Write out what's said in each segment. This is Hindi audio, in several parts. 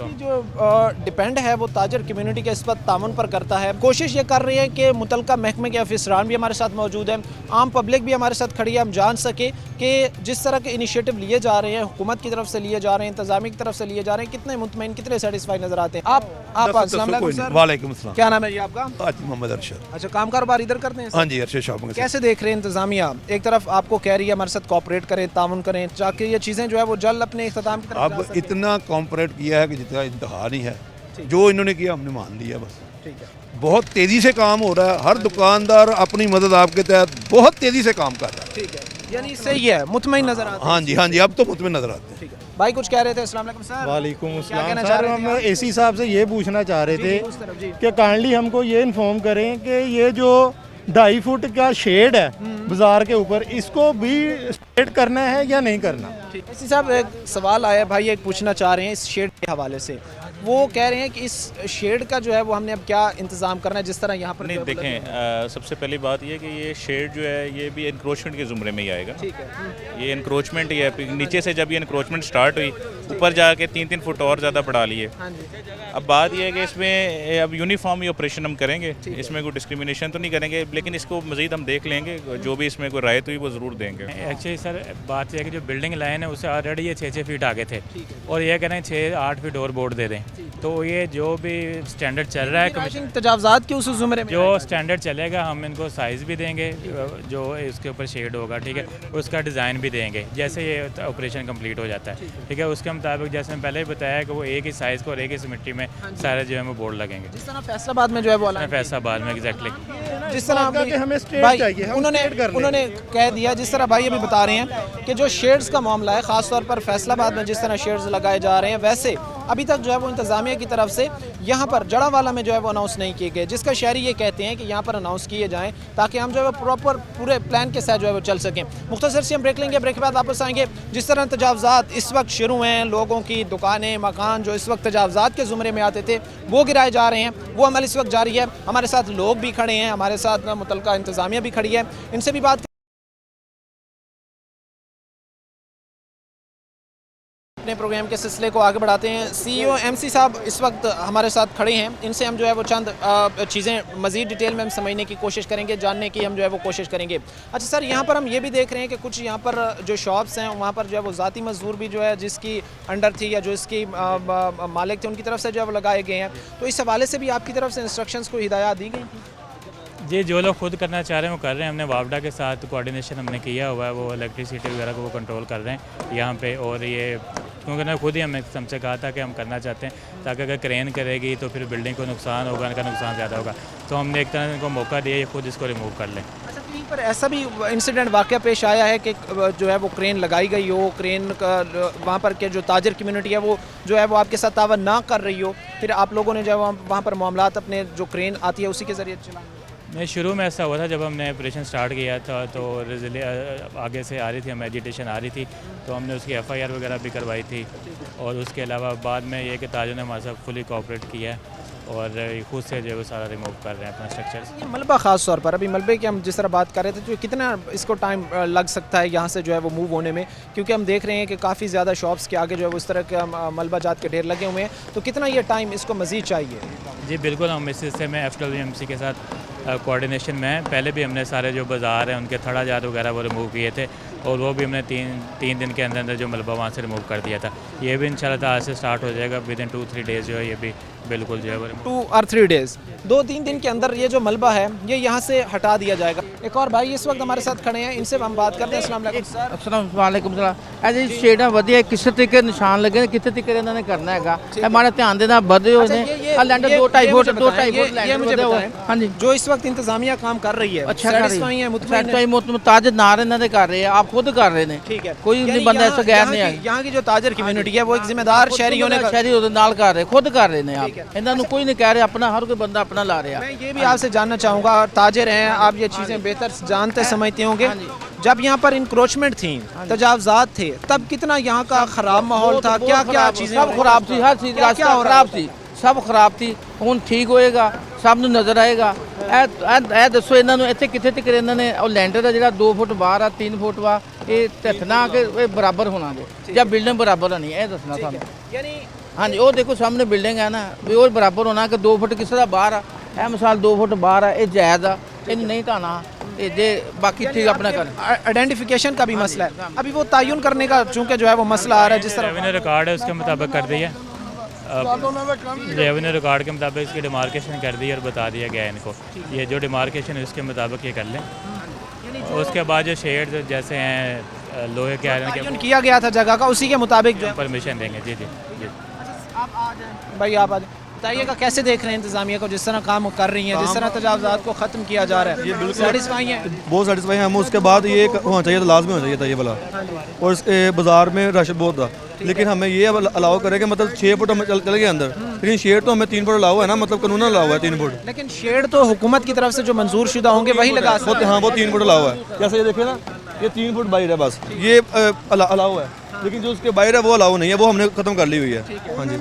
इसको। जो डिपेंड है वो ताजर कम्युनिटी के इस वक्त तामुन पर करता है। कोशिश ये कर रही है कि मुतलका महकमे के अफसरान भी हमारे साथ मौजूद हैं, आम पब्लिक भी हमारे साथ खड़ी है, हम जान सके कि जिस तरह के इनिशिएटिव लिए जा रहे हैं, हुकूमत की तरफ से लिए जा रहे हैं, इंतजामिया की तरफ से लिए जा रहे हैं, कितने मुतमईन, कितने सेटिस्फाई नजर आते हैं। आप अस्सलाम वालेकुम सर। वालेकुम अस्सलाम। क्या नाम है जी आपका? हाजी मोहम्मद अरशद। अच्छा, काम कारोबार इधर करते हैं सर? हाँ जी, अरशद शॉपिंग। कैसे देख रहे हैं इंतजामिया? एक तरफ आपको कह रही है हमारे साथ कोऑपरेट करें, तामुन करें, ताकि ये चीज़ें जो है वो जल्द अपने इख्तिताम की तरफ जा अब सकें। इतना कॉम्परेट किया है कि जितना इंतहा नहीं है, जो इन्होंने किया हमने मान लिया बस। ठीक है, बहुत तेज़ी से काम हो रहा है, हर दुकानदार अपनी मदद आपके तहत बहुत तेज़ी से काम कर रहा है। ठीक है, यानी सही है, मुतमईन नजर आते हैं। हाँ जी, हाँ जी, अब तो मुतमिन नजर आते हैं। ठीक है भाई, कुछ कह रहे थे? अस्सलाम वालेकुम सर। वालेकुम क्या अस्सलाम कहना चाह सर। रहे थे हम आप? एसी साहब से ये पूछना चाह रहे जी, थे उस तरफ जी। कि काइंडली हमको ये इन्फॉर्म करें कि ये जो 2.5 फुट का शेड है बाजार के ऊपर, इसको भी स्ट्रेट करना है या नहीं करना? इसी साहब एक सवाल आया भाई, एक पूछना चाह रहे हैं इस शेड के हवाले से। वो कह रहे हैं कि इस शेड का जो है वो हमने अब क्या इंतज़ाम करना है, जिस तरह यहाँ पर नहीं जो है वो देखें, सबसे पहली बात ये कि ये शेड जो है ये भी इंक्रोचमेंट के ज़ुमरे में ही आएगा। ठीक है, ये इंक्रोचमेंट ही है। नीचे से जब ये इंक्रोचमेंट स्टार्ट हुई, ऊपर जाके 3-3 फुट और ज़्यादा बढ़ा लिए। हाँ जी। अब बात यह है कि इसमें अब यूनिफॉर्म ही ऑपरेशन हम करेंगे, इसमें कोई डिस्क्रिमिनेशन तो नहीं करेंगे, लेकिन इसको मज़ीद हम देख लेंगे, जो भी इसमें कोई रायत हुई वो ज़रूर देंगे। एक्चुअली सर बात यह है कि जो बिल्डिंग लाइन है उससे ऑलरेडी ये 6-6 फीट आगे थे और ये कह रहे हैं 6-8 फीट और बोर्ड दे दें। तो ये जो भी स्टैंडर्ड चल रहा है कमीशन तजावजात के उस ज़ुमरे में जो स्टैंडर्ड चलेगा हम इनको साइज़ भी देंगे, जो इसके ऊपर शेड होगा, ठीक है, उसका डिज़ाइन भी देंगे जैसे ये ऑपरेशन कंप्लीट हो जाता है। ठीक है, उसके मुताबिक जैसे मैं पहले ही बताया कि वो एक ही साइज़ को और एक ही सिमिट्री में सारे जो है वो बोर्ड लगेंगे। जिस तरह फैसलाबाद में जो है वो अलग फैसलाबाद में एग्जैक्टली जिस तरह आपका कि हमें स्ट्रेट भाई चाहिए, हम उन्होंने स्ट्रेट कर लें। उन्होंने कह दिया, जिस तरह भाई अभी बता रहे हैं कि जो शेड्स का मामला है, ख़ास तौर पर फैसलाबाद में जिस तरह शेड्स लगाए जा रहे हैं, वैसे अभी तक जो है वो इंतज़ामिया की तरफ से यहाँ पर जड़ावाला में जो है वो अनाउंस नहीं किए गए, जिसका शहरी ये कहते हैं कि यहाँ पर अनाउंस किए जाएँ ताकि हम जो है वो प्रॉपर पूरे प्लान के साथ जो है वो चल सकें। मुख्तसर से हम ब्रेक लेंगे, ब्रेक के बाद वापस आएंगे। जिस तरह तजावज़ात इस वक्त शुरू हैं, लोगों की दुकानें, मकान जो इस वक्त तजावज़ात के ज़ुमरे में आते थे वो गिराए जा रहे हैं, वो अमल इस वक्त जारी है। हमारे साथ लोग भी खड़े हैं, हमारे साथ मुतलका इंतज़ामिया भी खड़ी है, इनसे भी बात अपने प्रोग्राम के सिलसिले को आगे बढ़ाते हैं। CEO MC साहब इस वक्त हमारे साथ खड़े हैं, इनसे हम जो है वो चंद चीज़ें मज़ीद डिटेल में हम समझने की कोशिश करेंगे, जानने की हम जो है वो कोशिश करेंगे। अच्छा सर, यहाँ पर हम ये भी देख रहे हैं कि कुछ यहाँ पर जो शॉप्स हैं वहाँ पर जो है वो ज़ाती मजदूर भी जो है जिसकी अंडर थी या जो इसकी मालिक थे उनकी तरफ से जो है वो लगाए गए हैं, तो इस हवाले से भी आपकी तरफ से इंस्ट्रक्शंस को हिदायत दी गई थी? जी, जो लोग खुद करना चाह रहे हैं वो कर रहे हैं। हमने वापडा के साथ कोऑर्डिनेशन हमने किया हुआ है, वो इलेक्ट्रिसिटी वगैरह को वो कंट्रोल कर रहे हैं यहाँ पे। और ये क्योंकि उन्होंने खुद ही हमसे कहा था कि हम करना चाहते हैं ताकि अगर क्रेन करेगी तो फिर बिल्डिंग को नुकसान होगा, इनका नुकसान ज़्यादा होगा, तो हमने एक तरह इनको मौका दिया ये खुद इसको रिमूव कर लें। अच्छा, कहीं पर ऐसा भी इंसिडेंट वाक़या पेश आया है कि जो है वो क्रेन लगाई गई हो, क्रेन का वहाँ पर के जो ताजर कम्युनिटी है वो जो है वो आपके साथ तावन ना कर रही हो, फिर आप लोगों ने जो है वहाँ पर मामलात अपने जो क्रेन आती है उसी के ज़रिए चला? नहीं, शुरू में ऐसा हुआ था जब हमने ऑपरेशन स्टार्ट किया था तो आगे से आ रही थी, हमें एजिटेशन आ रही थी, तो हमने उसकी FIR वगैरह भी करवाई थी। और उसके अलावा बाद में ये कि ताजों ने हमारे साथ फुली कोऑपरेट किया है और खुद से जो है वो सारा रिमूव कर रहे हैं अपना स्ट्रक्चर। ये मलबा ख़ास तौर पर, अभी मलबे की हम जिस तरह बात कर रहे थे, तो कितना इसको टाइम लग सकता है यहाँ से जो है वो मूव होने में, क्योंकि हम देख रहे हैं कि काफ़ी ज़्यादा शॉप्स के आगे जो है वो इस तरह के मलबा जात के ढेर लगे हुए हैं, तो कितना ये टाइम इसको मज़ीद चाहिए? जी बिल्कुल, हम इस हिस्से में FWMC के साथ कोऑर्डिनेशन में है। पहले भी हमने सारे जो बाज़ार हैं उनके थड़ा जात वगैरह वो रिमूव किए थे और वो भी हमने तीन दिन के अंदर जो मलबा वहाँ से रिमूव कर दिया था। ये भी इंशाल्लाह आज से स्टार्ट हो जाएगा, विद इन 2-3 डेज़ जो है ये भी बिल्कुल जो है वो 2 और 3 डेज़, 2-3 दिन के अंदर ये जो मलबा है ये यहाँ से हटा दिया जाएगा। एक और भाई इस वक्त हमारे साथ खड़े हैं, इनसे हम बात करते हैं। अस्सलाम वालेकुम सर। अस्सलाम वालेकुम सलाम। ਇਹ ਸ਼ੇਡਾਂ ਵਧੀਆ ਕਿਸੇ ਤਰੀਕੇ ਨਿਸ਼ਾਨ ਲੱਗੇ ਨੇ, ਕਿਤੇ ਤਰੀਕੇ ਇਹਨਾਂ ਨੇ ਕਰਨਾ ਹੈਗਾ, ਇਹ ਮਾੜਾ ਧਿਆਨ ਦੇਣਾ ਵਧੇ ਹੋਏ ਨੇ। ਆ ਲੈਂਡਰ 2-2.5 ਫੁੱਟ 2-2.5 ਫੁੱਟ ਲੈਂਡਰ ਵਧੇ ਹੋਏ। ਹਾਂਜੀ, जो इस वक्त इंतजामिया काम कर रही है, अच्छा कर रही satisfy है, मुतमईन है? मुताज नार ਇਹਨਾਂ ਦੇ ਕਰ ਰਹੇ ਆ, ਆਪ ਖੁਦ ਕਰ ਰਹੇ ਨੇ। ठीक है, कोई यानी नहीं बंदा यहाँ- ऐसा गैर यहाँ नहीं की- है। यहाँ की जो ताजर कम्युनिटी है वो एक जिम्मेदार शहरी होने का। ਸ਼ਹਿਰੀ ਉਹਦੇ ਨਾਲ ਕਰ ਰਹੇ, ਖੁਦ ਕਰ ਰਹੇ ਨੇ ਆਪ, ਇਹਨਾਂ ਨੂੰ ਕੋਈ ਨਹੀਂ ਕਹਿ ਰਿਹਾ, अपना हर कोई बंदा अपना ला रहा। मैं ये भी आपसे जानना चाहूँगा, ताजर हैं आप, ये चीज़ें बेहतर जानते समझते होंगे, जब यहाँ पर इंक्रोचमेंट थी, तजावजात थे, तब कितना यहाँ का ख़राब माहौल था, क्या क्या चीज़ें सब खराब थी, हर चीज़ रास्ता खराब थी, सब खराब थी। ਹੁਣ ਠੀਕ ਹੋਏਗਾ, ਸਭ ਨੂੰ ਨਜ਼ਰ ਆਏਗਾ। ਇਹ ਦੱਸੋ ਇਹਨਾਂ ਨੂੰ ਇੱਥੇ ਕਿੱਥੇ ਤੱਕ ਇਹਨਾਂ ਨੇ ਉਹ ਲੈਂਡਰ ਦਾ ਜਿਹੜਾ 2 ਫੁੱਟ ਬਾਹਰ ਆ 3 ਫੁੱਟ ਵਾ, ਇਹ ਧੱਕਣਾ ਕਿ ਇਹ ਬਰਾਬਰ ਹੋਣਾ ਜੇ ਜਾਂ ਬਿਲਡਿੰਗ ਬਰਾਬਰ ਨਹੀਂ, ਇਹ ਦੱਸਣਾ ਸਾਨੂੰ। यानी हाँ जी, वो देखो सामने बिल्डिंग है ना, भी वो बराबर होना कि 2 फुट किस तरह बाहर आ, है मिसाल 2 फुट बाहर है, ये जायज़ आ, इन नहीं ढाना, ये जे बाकी ठीक अपना कर। आइडेंटिफिकेशन का भी मसला है, अभी वो तयन करने का चूँकि जो है वो मसला आ रहा है, जिस तरह रेवेन्यू रिकॉर्ड है उसके मुताबिक कर दिया, रेवेन्यू रिकॉर्ड के मुताबिक इसकी डिमार्केशन कर दी और बता दिया गया है इनको, ये जो डिमार्केशन है उसके मुताबिक ये कर लें। उसके बाद जो शेड्स जैसे हैं लोहे के आयरन के तयन किया गया था जगह का, उसी के मुताबिक जो है। परमिशन देंगे। जी जी जी। भाई आप आज बताइएगा कैसे देख रहे हैं इंतजामिया को, जिस तरह काम कर रही है, जिस तरह तजावजात को ख़त्म किया जा रहा है, ये बिल्कुल सेटिस्फाई है? बहुत सेटिस्फाई हैं हम। उसके बाद ये होना चाहिए था, लाजमी होना चाहिए था ये वाला। और इसके बाज़ार में रश बहुत था, लेकिन हमें ये अलाउ करे कि मतलब 6 फुट हम चले गए अंदर, लेकिन शेड तो हमें 3 फुट अलाउ है ना, मतलब कानून अलाउ है 3 फुट। लेकिन शेड तो हुकूमत की तरफ से जो मंजूर शुदा होंगे वही लगा सकते हैं। हाँ, वो 3 फुट अलाउ है। जैसे ये देखिए ना, ये 3 फुट बाहर है, बस ये अलाउ है, लेकिन जो उसके बाहर है वो अलाउ नहीं है, वो हमने ख़त्म कर ली हुई है। हाँ जी।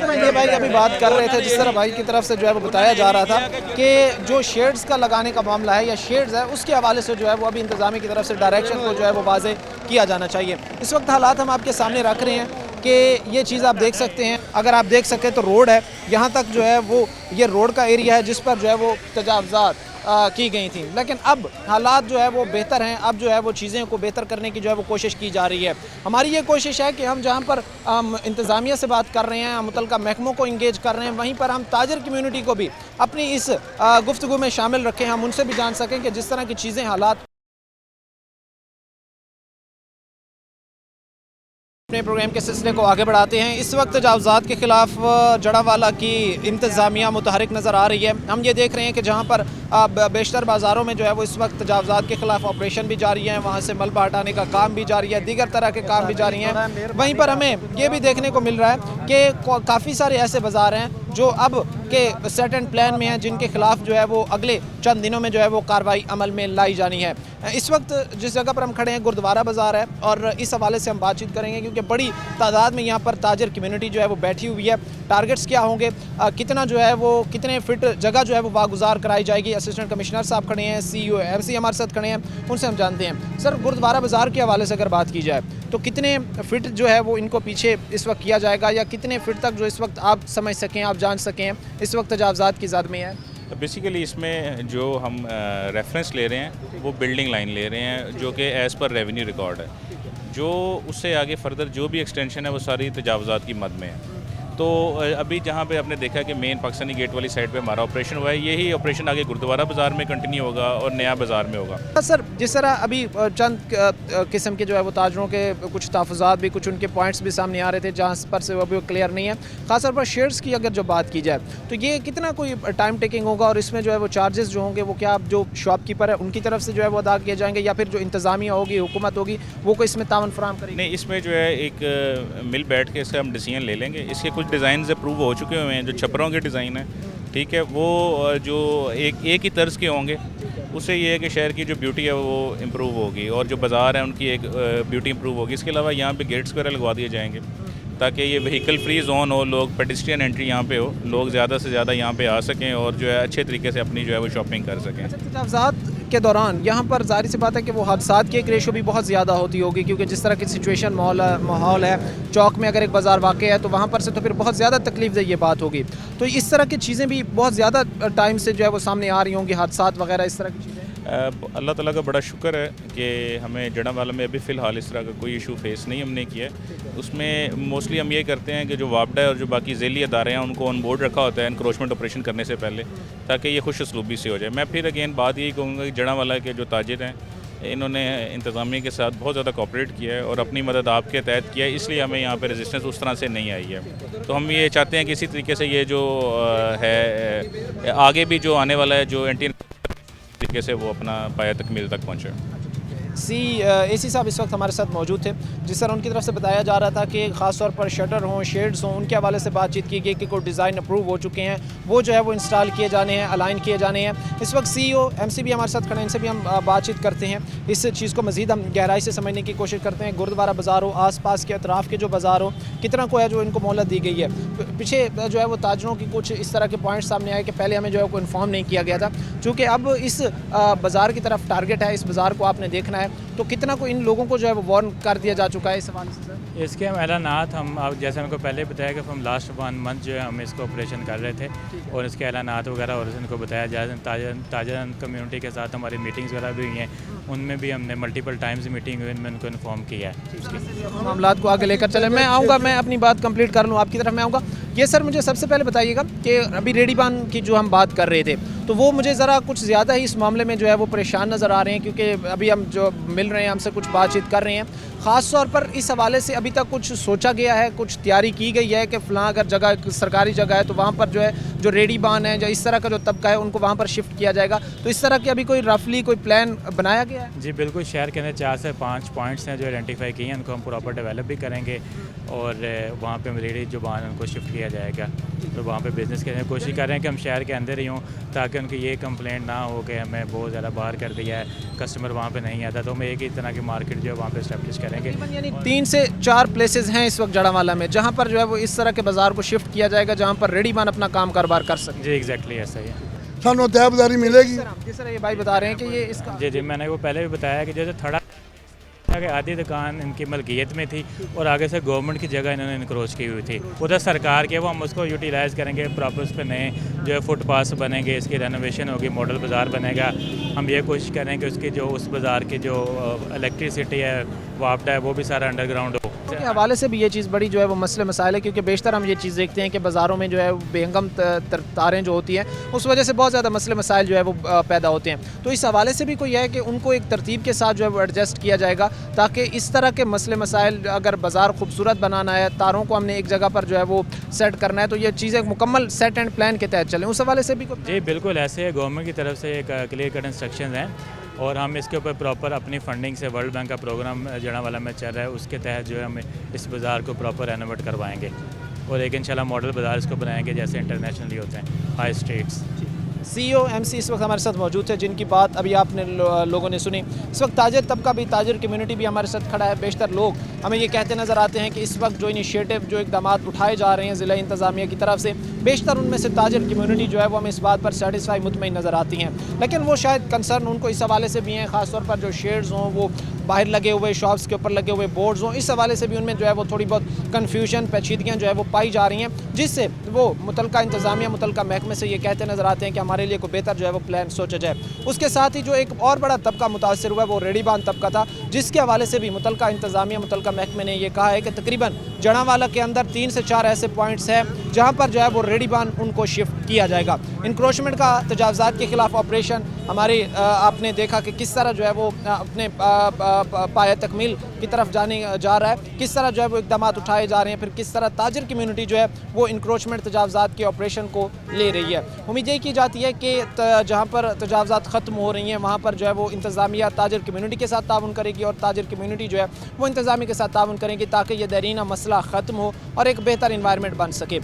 ये भाई अभी बात कर रहे थे, जिस तरह भाई की तरफ से जो है वो बताया जा रहा था कि जो शेड्स का लगाने का मामला है या शेड्स है, उसके हवाले से जो है वो अभी इंतजामी की तरफ से डायरेक्शन को जो है वो वाज़े किया जाना चाहिए। इस वक्त हालात हम आपके सामने रख रहे हैं कि ये चीज़ आप देख सकते हैं, अगर आप देख सकें तो रोड है, यहाँ तक जो है वो ये रोड का एरिया है जिस पर जो है वो तजावज़ात की गई थी। लेकिन अब हालात जो है वो बेहतर हैं, अब जो है वो चीज़ें को बेहतर करने की जो है वो कोशिश की जा रही है। हमारी ये कोशिश है कि हम जहाँ पर इंतज़ामिया से बात कर रहे हैं, मुतल्लिका महकमों को इंगेज कर रहे हैं, वहीं पर हम ताजर कम्यूनिटी को भी अपनी इस गुफ्तगू में शामिल रखें, हम उनसे भी जान सकें कि जिस तरह की चीज़ें हालात। अपने प्रोग्राम के सिलसिले को आगे बढ़ाते हैं। इस वक्त तजावज़ात के ख़िलाफ़ जड़ावाला की इंतज़ामिया मुतहरिक नज़र आ रही है। हम ये देख रहे हैं कि जहाँ पर बेशतर बाज़ारों में जो है वो इस वक्त तजावज़ात के ख़िलाफ़ ऑपरेशन भी जारी है, वहाँ से मलबा हटाने का काम भी जारी है, दीगर तरह के काम भी जारी हैं। वहीं पर हमें ये भी देखने को मिल रहा है कि काफ़ी सारे ऐसे बाज़ार हैं जो अब के सेट एंड प्लान में हैं, जिनके ख़िलाफ़ जो है वो अगले चंद दिनों में जो है वो कार्रवाई अमल में लाई जानी है। इस वक्त जिस जगह पर हम खड़े हैं गुरुद्वारा बाज़ार है, और इस हवाले से हम बातचीत करेंगे क्योंकि बड़ी तादाद में यहाँ पर ताजर कम्यूनिटी जो है वो बैठी हुई है। टारगेट्स क्या होंगे, कितना जो है वो कितने फिट जगह जो है वो वागुजार कराई जाएगी। असिस्टेंट कमिश्नर साहब खड़े हैं, CEO MC हमारे साथ खड़े हैं, उनसे हम जानते हैं। सर, गुरुद्वारा बाज़ार के हवाले से अगर बात की जाए तो कितने फिट जो है वो इनको पीछे इस वक्त किया जाएगा, या कितने फिट तक जो इस वक्त आप समझ सकें, आप जान सकें, इस वक्त तजावज़ात की ज़द में है? बेसिकली इसमें जो हम रेफरेंस ले रहे हैं वो बिल्डिंग लाइन ले रहे हैं, जो कि एज़ पर रेवेन्यू रिकॉर्ड है। जो उससे आगे फर्दर जो भी एक्सटेंशन है वो सारी तजावज़ात की मद में है। तो अभी जहाँ पे आपने देखा कि मेन पाकिस्तानी गेट वाली साइड पे हमारा ऑपरेशन हुआ है, यही ऑपरेशन आगे गुरुद्वारा बाज़ार में कंटिन्यू होगा और नया बाज़ार में होगा। सर, जिस तरह अभी चंद किस्म के जो है वो ताजरों के कुछ तहफ़्फ़ुज़ात भी, कुछ उनके पॉइंट्स भी सामने आ रहे थे जहाँ पर से वो भी क्लियर नहीं है। ख़ास तौर पर शेयर्स की अगर जो बात की जाए तो ये कितना कोई टाइम टेकिंग होगा, और इसमें जो है वो चार्जेस जो होंगे वो क्या जो शॉपकीपर है उनकी तरफ से जो है वो अदा किए जाएंगे, या फिर जो इंतज़ामिया होगी, हुकूमत होगी, वो कोई इसमें तावन फराहम करेगी? नहीं, इसमें जो है एक मिल बैठ के इसका हम डिसीजन ले लेंगे। इसके कुछ डिज़ाइन अप्रूव हो चुके हुए हैं, जो छपरों के डिज़ाइन है, ठीक है, वो जो एक ही तर्ज के होंगे, उससे ये है कि शहर की जो ब्यूटी है वो इम्प्रूव होगी और जो बाज़ार है उनकी एक ब्यूटी इम्प्रूव होगी। इसके अलावा यहाँ पे गेट्स वगैरह लगवा दिए जाएंगे ताकि ये व्हीकल फ्री जोन हो, लोग पेडिस्ट्रियन एंट्री यहाँ पे हो, लोग ज़्यादा से ज़्यादा यहाँ पे आ सकें और जो है अच्छे तरीके से अपनी जो है वो शॉपिंग कर सकें। तजावज़ात के दौरान यहाँ पर जाहिर सी बात है कि वो हादसात की एक रेशो भी बहुत ज़्यादा होती होगी, क्योंकि जिस तरह की सिचुएशन माहौल है, चौक में अगर एक बाज़ार वाक़ है तो वहाँ पर से तो फिर बहुत ज़्यादा तकलीफ़देह ये बात होगी। तो इस तरह की चीज़ें भी बहुत ज़्यादा टाइम से जो है वो सामने आ रही होंगी, हादसात वगैरह इस तरह की चीज़ें। अल्लाह ताला का बड़ा शुक्र है कि हमें जड़ावाला में अभी फ़िलहाल इस तरह का कोई इशू फेस नहीं हमने किया है। उसमें मोस्टली हम ये करते हैं कि जो वापडा है और जो बाकी ज़ैली अदारे हैं उनको ऑन बोर्ड रखा होता है इनक्रोचमेंट ऑपरेशन करने से पहले, ताकि ये खुश उसलूबी से हो जाए। मैं फिर अगेन बात यही कहूँगा कि जड़ावाला के जो ताजिर हैं इन्होंने इंतज़ामिया के साथ बहुत ज़्यादा कोऑपरेट किया है और अपनी मदद आपके तहत किया है, इसलिए हमें यहाँ पे रेजिस्टेंस उस तरह से नहीं आई है। तो हम ये चाहते हैं कि इसी तरीके से ये जो है आगे भी जो आने वाला है, जो एंटी तरीके से वो अपना पाया तकमील तक पहुँचे। AC साहब इस वक्त हमारे साथ मौजूद थे। जिस तरह उनकी तरफ से बताया जा रहा था कि ख़ास तौर पर शटर हों, शेड्स हों, उनके हवाले से बातचीत की गई कि कोई डिज़ाइन अप्रूव हो चुके हैं, वो जो है वो इंस्टॉल किए जाने हैं, अलाइन किए जाने हैं। इस वक्त CEO MC भी हमारे साथ खड़े हैं, इनसे भी हम बातचीत करते हैं, इस चीज़ को मज़ीद हम गहराई से समझने की कोशिश करते हैं। गुरुद्वारा बाज़ार हो, आस पास के अतराफ़ के जो बाज़ार हो, कितना को है जो इनको मोहलत दी गई है। पीछे जो है वो ताजरों की कुछ इस तरह के पॉइंट्स सामने आए कि पहले हमें जो है को इन्फॉर्म नहीं किया गया था। चूँकि अब इस बाज़ार की तरफ टारगेट है, इस बाज़ार को आपने देखना है, है, तो कितना को इन लोगों को जो है वो वार्न कर दिया जा चुका है इस हवाले से सर? इसके ऐलानात हम अब जैसे हमको पहले बताया कि हम लास्ट 1 मंथ जो है हम इसको ऑपरेशन कर रहे थे और इसके ऐलानात वगैरह और इनको बताया जाए। ताजा कम्युनिटी के साथ हमारी मीटिंग्स वगैरह भी हुई हैं, उनमें भी हमने मल्टीपल टाइम्स मीटिंग हुई, उनमें उनको इन्फॉर्म किया है। मामलात को आगे लेकर चले। मैं आऊँगा, मैं अपनी बात कंप्लीट कर लूँ, आपकी तरफ मैं आऊँगा। ये सर मुझे सबसे पहले बताइएगा कि अभी रेडीबान की जो हम बात कर रहे थे, तो वो मुझे ज़रा कुछ ज़्यादा ही इस मामले में जो है वो परेशान नज़र आ रहे हैं, क्योंकि अभी हम जो मिल रहे हैं, हमसे कुछ बातचीत कर रहे हैं। ख़ास तौर पर इस हवाले से अभी तक कुछ सोचा गया है, कुछ तैयारी की गई है कि फ़लाँ अगर जगह सरकारी जगह है तो वहाँ पर जो है जो रेडीबान है, जो इस तरह का जो तबका है, उनको वहाँ पर शिफ्ट किया जाएगा। तो इस तरह की अभी कोई रफली कोई प्लान बनाया गया है? जी बिल्कुल, शहर के अंदर 4 से 5 पॉइंट्स हैं जो आइडेंटिफाई किए हैं, उनको हम प्रॉपर डेवलप भी करेंगे और वहाँ पे रेडी जो बान उनको शिफ्ट किया जाएगा। तो वहाँ पे बिज़नेस करने की कोशिश कर रहे हैं कि हम शहर के अंदर ही हों, ताकि उनकी ये कंप्लेंट ना हो कि हमें बहुत ज़्यादा बाहर कर दिया है, कस्टमर वहाँ पे नहीं आता। तो हम एक ही तरह की मार्केट जो है वहाँ पे इस्टेब्लिश करेंगे। यानी 3 से 4 प्लेसेस हैं इस वक्त जड़ावाला में जहाँ पर जो है वो इस तरह के बाज़ार को शिफ्ट किया जाएगा, जहाँ पर रेडीबान अपना काम कारोबार कर सके। जी एग्जैक्टली ऐसा ही है। सानू तयबदारी मिलेगी। जिस तरह ये भाई बता रहे हैं कि ये इसका जी मैंने वो पहले भी बताया कि जैसे थड़ा कि आधी दुकान इनकी मलकियत में थी और आगे से गवर्नमेंट की जगह इन्होंने इनक्रोच की हुई थी, उधर सरकार के, वो हम उसको यूटिलाइज़ करेंगे प्रॉपर। उस पर नए जो है फुटपाथ बनेंगे, इसकी रेनोवेशन होगी, मॉडल बाज़ार बनेगा। हम ये कोशिश करेंगे उसकी जो उस बाज़ार की जो इलेक्ट्रिसिटी है, वापडा है, वो भी सारा अंडरग्राउंड हो। के हवाले से भी ये चीज़ बड़ी जो है वो मसले मसाइल है, क्योंकि बेशतर हम ये चीज़ देखते हैं कि बाज़ारों में जो है बेहंगम तारें जो होती हैं, उस वजह से बहुत ज़्यादा मसले मसाइल जो है वो पैदा होते हैं। तो इस हवाले से भी कोई है कि उनको एक तरतीब के साथ जो है वो एडजस्ट किया जाएगा, ताकि इस तरह के मसले मसाइल, अगर बाज़ार खूबसूरत बनाना है, तारों को हमने एक जगह पर जो है वो सेट करना है, तो ये चीज़ें मुकम्मल सेट एंड प्लान के तहत चलें। उस हवाले से भी जी बिल्कुल ऐसे गवर्नमेंट की तरफ से एक क्लियर कट इंस्ट्रक्शन हैं और हम इसके ऊपर प्रॉपर अपनी फंडिंग से वर्ल्ड बैंक का प्रोग्राम जड़ावाला में चल रहा है, उसके तहत जो है हम इस बाज़ार को प्रॉपर रेनोवेट करवाएंगे और एक इंशाल्लाह मॉडल बाज़ार इसको बनाएंगे जैसे इंटरनेशनली होते हैं हाई स्ट्रीट्स। CEO MC इस वक्त हमारे साथ मौजूद है, जिनकी बात अभी आपने लोगों ने सुनी। इस वक्त ताजिर तबका भी, ताजिर कम्युनिटी भी हमारे साथ खड़ा है। बेशतर लोग हमें ये कहते नज़र आते हैं कि इस वक्त जो इनिशिएटिव, जो इकदाम उठाए जा रहे हैं ज़िला इंतज़ामिया की तरफ से, बेशतर उनमें से ताजिर कम्युनिटी जो है वो हमें इस बात पर सेटिस्फाई, मुतमईन नज़र आती हैं। लेकिन वो शायद कंसर्न उनको इस हवाले से भी हैं, ख़ासतौर पर जो शेड्स हों, वो बाहर लगे हुए शॉप्स के ऊपर लगे हुए बोर्ड्स हों, इस हवाले से भी उनमें जो है वो थोड़ी बहुत कन्फ्यूजन, पेचीदगियाँ जो है वो पाई जा रही हैं, जिससे वो मुतलका इंतज़ामिया, मुतलका महकमे से ये कहते नज़र आते हैं कि हमारे लिए कोई बेहतर जो है वो प्लान सोचा जाए। उसके साथ ही जो एक और बड़ा तबका मुतासर हुआ है वो रेडीबान तबका था, जिसके हवाले से भी मुतलका इंतज़ामिया, मुतलका महकमे ने यह कहा है कि तकरीबन जड़ावाला के अंदर 3 से 4 ऐसे पॉइंट्स हैं जहाँ पर जो है वो रेडीबान उनको शिफ्ट किया जाएगा। इंक्रोचमेंट का, तजावज़ात के ख़िलाफ़ ऑपरेशन हमारी आपने देखा कि किस तरह जो है वो अपने पाया तकमील की तरफ जा रहा है, किस तरह जो है वो इक़दाम उठाए जा रहे हैं, फिर किस तरह ताजिर कम्युनिटी जो है वो इंक्रोचमेंट, तजावज़ात के ऑपरेशन को ले रही है। उम्मीद यही की जाती है कि जहाँ पर तजावज़ात ख़त्म हो रही हैं वहाँ पर जो है वो इंतज़ामिया ताजिर कम्युनिटी के साथ ताउन करेगी और ताजिर कम्युनिटी जो है वो इंतज़ामिया के साथ ताउन करेंगी, ताकि ये देरीना मसला ख़त्म हो और एक बेहतर इन्वायरमेंट बन सके।